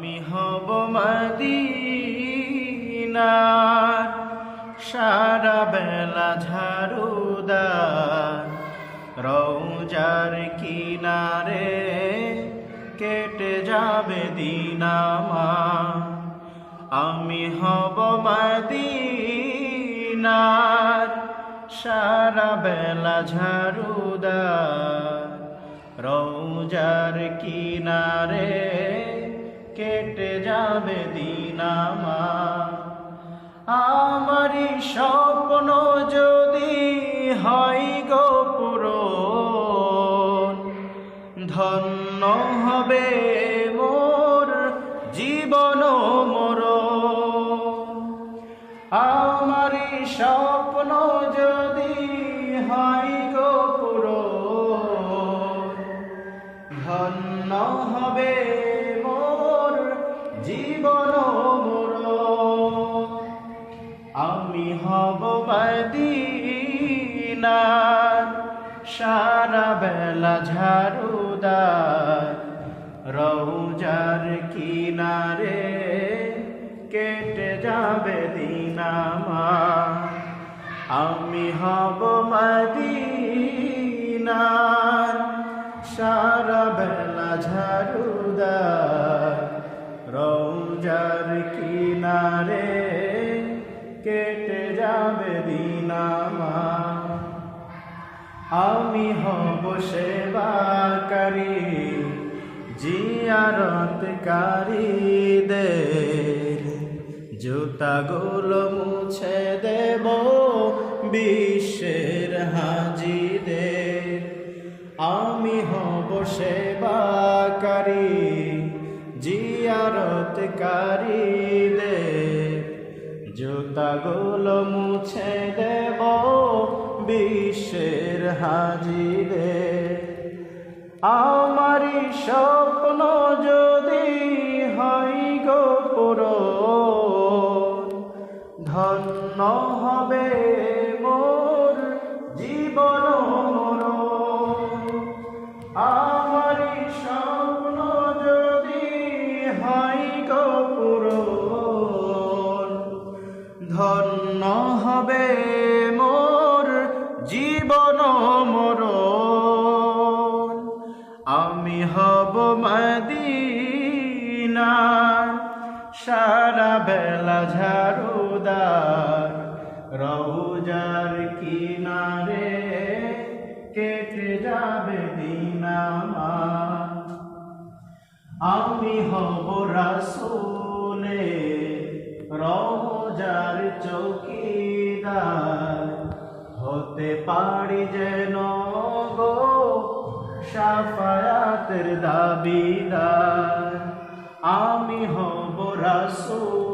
আমি হব মদিনার সারা বেলা ঝাড়ুদার, রওজার কিনারে কেটে যাবে দিন আমার। আমি হব মদিনার সারা বেলা ঝাড়ুদার, রওজার কিনারে কেটে যাবে দিন আমার। আমারই স্বপ্ন যদি হয় গো পূরণ, ধন্য হবে মোর জীবন মরণ। আমারই স্বপ্ন যদি হয় গো পূরণ, ধন্য হবে মোর জীবন মরণ। আমি হব মদিনার সারা বেলা ঝাড়ুদার, রওজার কিনারে কেটে যাবে দিন আমার। আমি হব মদিনার সারা বেলা ঝাড়ুদার, রওজার কিনারে কেটে যাবে দিন আমার। আমি হব সেবাকারী জিয়ারতকারীদের, জুতাগুলো মুছে দেব বিশ্বের হাজিদের। আমি হব সেবাকারী জিয়ারতকারীদের, জুতাগুলো মুছে দেব বিশ্বের হাজিদের। আমারই স্বপ্ন যদি হয় গো পূরণ, ধন্য হবে মোর জীবন মরণ। আমারই স্বপ্ন যদি হয় গো পূরণ, ধন্য হবে মোর জীবন মরণ। আমি হব মদিনার সারা বেলা ঝাড়ুদার, রওজার কিনারে কেটে যাবে দিন আমার। আমি হব রাসূলে রওজার চৌকিদার, হতে পারি যেন গো শাফায়াতের দাবিদার। আমি হব রাসূল